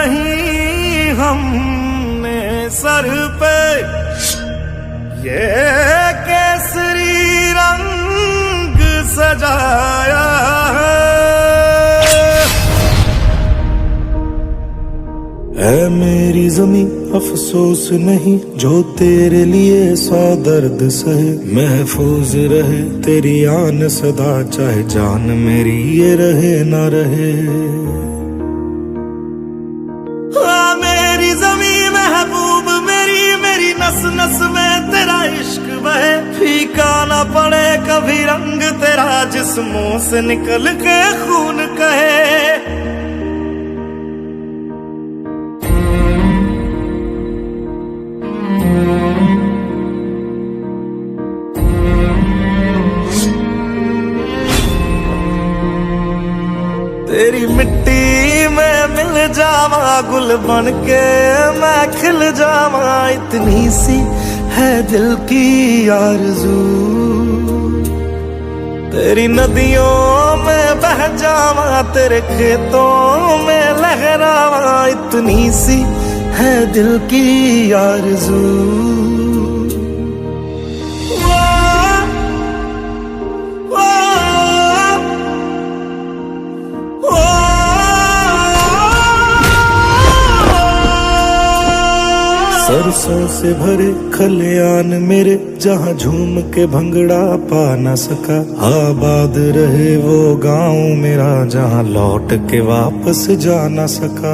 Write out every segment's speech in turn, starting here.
नहीं हमने सर पे ये केसरी रंग सजाया है मेरी ज़मीं अफसोस नहीं जो तेरे लिए 100 दर्द सहे महफूज रहे तेरी आन सदा चाहे जान मेरी ये रहे ना रहे हाँ मेरी ज़मीं महबूब मेरी नस नस में तेरा इश्क बहे फीका ना पड़े कभी रंग तेरा जिस्मों से निकल के खून कहे तेरी मिट्टी में मिल जावा गुल बन के मैं खिल जावा इतनी सी है दिल की आरज़ू तेरी नदियों में बह जावा तेरे खेतों में लहरावा इतनी सी है दिल की आरज़ू सरसों से भरे खलियान मेरे जहाँ झूम के भंगड़ा पा न सका आबाद रहे वो गांव मेरा जहाँ लौट के वापस जा न सका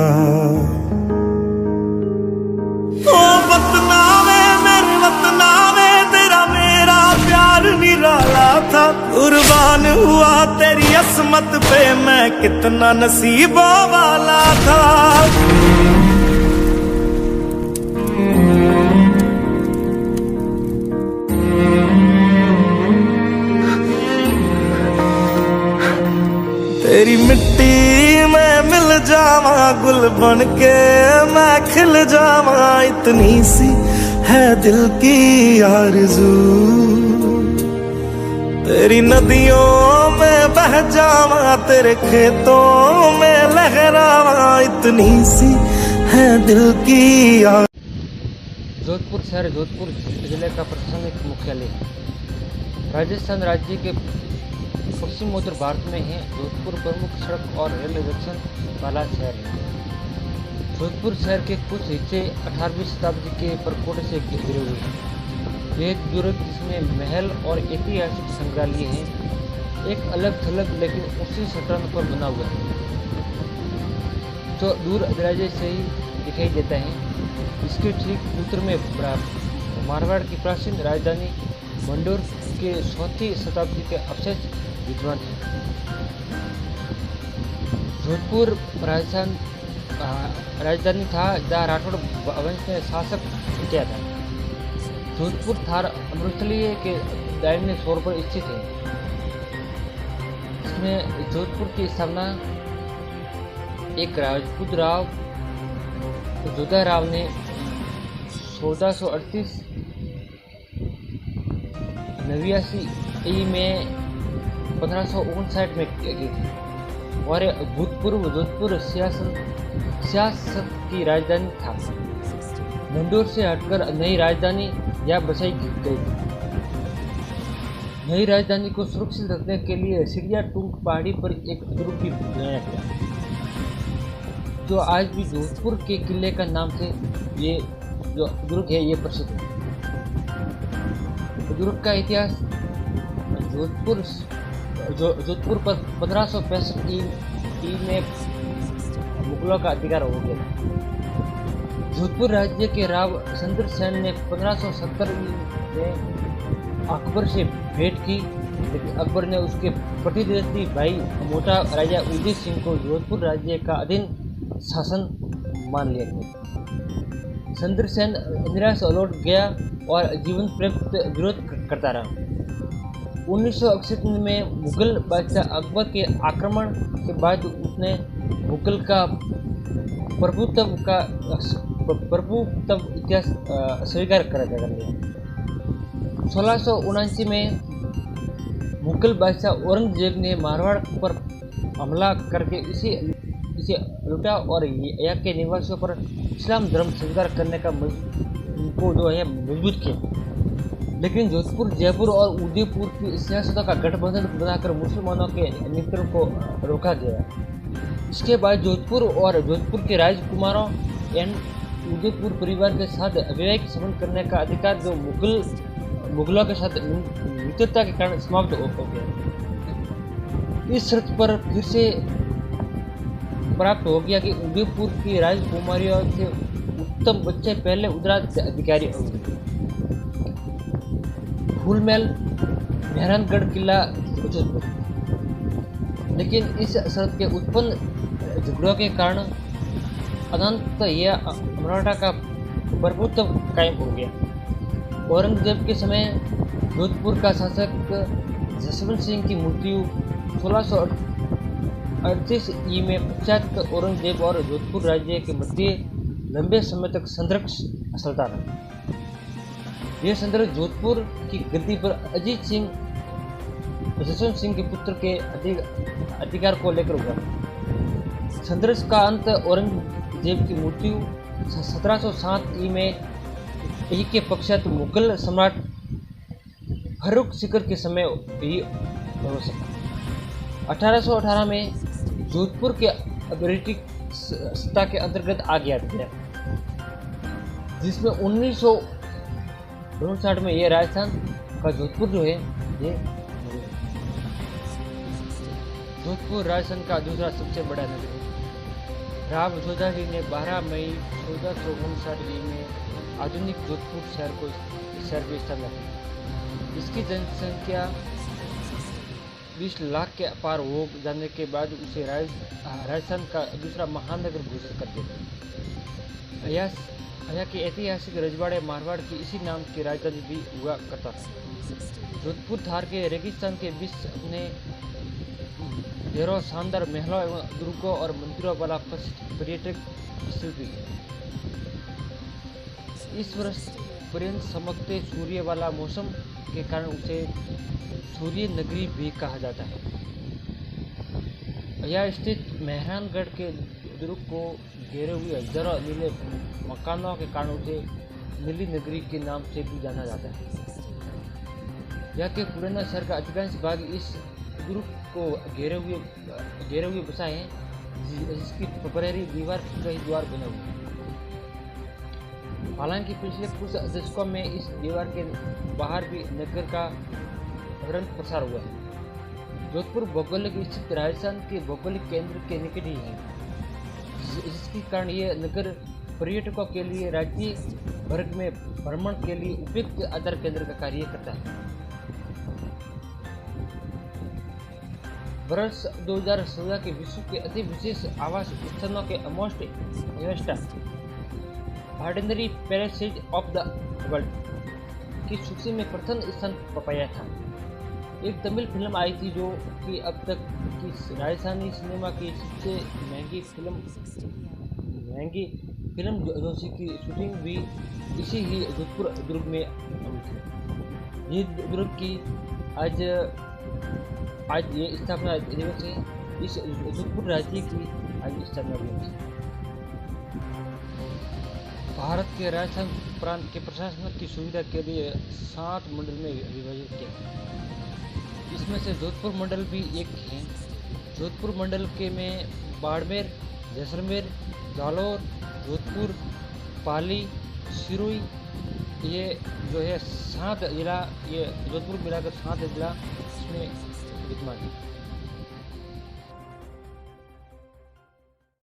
ओ वतना में मेरे वतना में तेरा मेरा प्यार निराला था कुर्बान हुआ तेरी असमत पे मैं कितना नसीबों वाला था तेरी मिट्टी में मिल जावा गुल बन के मैं खिल जावा इतनी सी है दिल की आरज़ू तेरी नदियों में बह जावा तेरे खेतों में लहरावा इतनी सी है दिल की जोधपुर शहर जोधपुर जिले का प्रशासनिक मुख्यालय राजस्थान राज्य के पश्चिम उत्तर भारत में है। जोधपुर प्रमुख सड़क और रेलवे जंक्शन वाला शहर है। जोधपुर शहर के कुछ हिस्से 18वीं शताब्दी के परकोटे से घिरे हुए हैं। एक बुजुर्ग जिसमें महल और ऐतिहासिक संग्रहालय है एक अलग थलग लेकिन उसी सटन पर बना हुआ है जो दूर दराजे से ही दिखाई देता है। इसके ठीक उत्तर में मारवाड़ की प्राचीन राजधानी मंडोर के 4वीं शताब्दी के अवशेष विद्वान है। जोधपुर राजधानी था जहाँ राठौड़ वंश ने शासक किया था। जोधपुर थार अमृतसर के दाहिने छोर पर स्थित है। इसमें जोधपुर की स्थापना एक राजपूत राव जोधा राव ने 1438 89 में 1559 में की थी और भूतपूर्व जोधपुर सियासत की राजधानी था। मंडोर से हटकर नई राजधानी यहाँ बसाई गई थी। नई राजधानी को सुरक्षित रखने के लिए सिरिया टूंक पहाड़ी पर एक दुर्ग भी बनाया गया जो आज भी जोधपुर के किले का नाम से ये जो दुर्ग है ये प्रसिद्ध है। दुर्ग का इतिहास जोधपुर पर 1565 ईस्वी में मुगलों का अधिकार हो गया। जोधपुर राज्य के राव चंद्रसेन ने 1570 में अकबर से भेंट की लेकिन अकबर ने उसके प्रतिद्वंदी भाई मोटा राजा उदय सिंह को जोधपुर राज्य का अधीन शासन मान लिया गया। चंद्रसेन निराश लौट गया और जीवन पर्यंत विरोध करता रहा। 1961 में मुगल बादशाह अकबर के आक्रमण के बाद उसने मुगल का प्रभुत्व इतिहास स्वीकार कर लिया। 1679 में मुगल बादशाह औरंगजेब ने मारवाड़ पर हमला करके इसे इसे लूटा और यहाँ के निवासियों पर इस्लाम धर्म स्वीकार करने का को जो है मजबूत किया। लेकिन जोधपुर, जयपुर और उदयपुर की सियासतों का गठबंधन बनाकर मुसलमानों के नियंत्रण को रोका गया। इसके बाद जोधपुर और जोधपुर के राजकुमारों एवं उदयपुर परिवार के साथ वैवाहिक संबंध करने का अधिकार जो मुगलों के साथ मित्रता के कारण समाप्त हो गया। इस शर्त पर फिर से प्राप्त हो गया कि उदयपुर की राजकुमारियों से उत्तम बच्चे पहले उत्तराधिकारी होंगे। फूलमहल, मेहरानगढ़ किला, लेकिन इस शर्त के उत्पन्न झगड़ों के कारण अनंत यह मराठा का प्रभुत्व कायम हो गया। औरंगजेब के समय जोधपुर का शासक जसवंत सिंह की मृत्यु 1638 ई में पश्चात औरंगजेब और जोधपुर राज्य के मध्य लंबे समय तक संघर्ष चलता रहा। यह संघर्ष जोधपुर की गद्दी पर अजीत सिंह, जसवंत सिंह के पुत्र के अधिकार को लेकर हुआ। संघर्ष का अंत औरंगजेब की मृत्यु 1707 ई में ई के पश्चात मुगल सम्राट फर्रुख सिकंदर के समय ही हो सका। 1818 में जोधपुर के ब्रिटिश सत्ता के अंतर्गत आ गया, जिसमें 1959 में यह राजस्थान का जोधपुर जो है ये जोधपुर राजस्थान का दूसरा सबसे बड़ा नगर है। राव जोधाजी ने 12 मई 1459 में आधुनिक जोधपुर शहर की स्थापना की। इसकी जनसंख्या 20 लाख के पार हो जाने के बाद उसे राजस्थान का दूसरा महानगर घोषित कर दिया। यहाँ के ऐतिहासिक रजवाड़े मारवाड़ की इसी नाम की राजधानी भी हुआ करता था। जोधपुर थार के रेगिस्तान के बीच अपने ढेरों शानदार महलों एवं दुर्गों और मंदिरों वाला पर्यटक स्थल भी है। इस वर्ष पर्यंत चमकते सूर्य वाला मौसम के कारण उसे सूर्य नगरी भी कहा जाता है। यह स्थित मेहरानगढ़ के दुर्ग को घेरे हुए हजारों नीले मकानों के कारण उसे नीली नगरी के नाम से भी जाना जाता है। यहाँ के पुराना शहर का अधिकांश भाग इस दुर्ग को घेरे हुए बसा है, जिसकी प्रहरी दीवार कई द्वार बने हुए हैं। हालांकि पिछले कुछ दशकों में इस दीवार के बाहर भी नगर का तुरंत प्रसार हुआ है। जोधपुर भौगोलिक स्थित राजस्थान के भौगोलिक केंद्र के निकट ही है, जिसके कारण यह नगर पर्यटकों के लिए राज्य वर्ग में भ्रमण के लिए उपयुक्त आधार केंद्र का कार्य करता है। वर्ष 2016 के विश्व के अति विशेष आवास स्थलों के most ordinary places of the world की सूची में प्रथम स्थान पाया था। एक तमिल फिल्म आई थी जो कि अब तक की राजस्थानी सिनेमा की सबसे महंगी फिल्म जोशी की शूटिंग भी इसी ही जोधपुर दुर्ग में हुई थी। ये दुर्ग की आज ये स्थापना दिवस है। इस जोधपुर राज्य की आज स्थापना दिवस है। भारत के राजस्थान प्रांत के प्रशासन की सुविधा के लिए 7 मंडल में विभाजित किया। इसमें से जोधपुर मंडल भी एक है। जोधपुर मंडल के में बाड़मेर, जैसलमेर, जालौर, जोधपुर, पाली, सिरोही, ये जो है 7 जिला, ये जोधपुर मिलाकर 7 जिला इसमें विद्यमान है।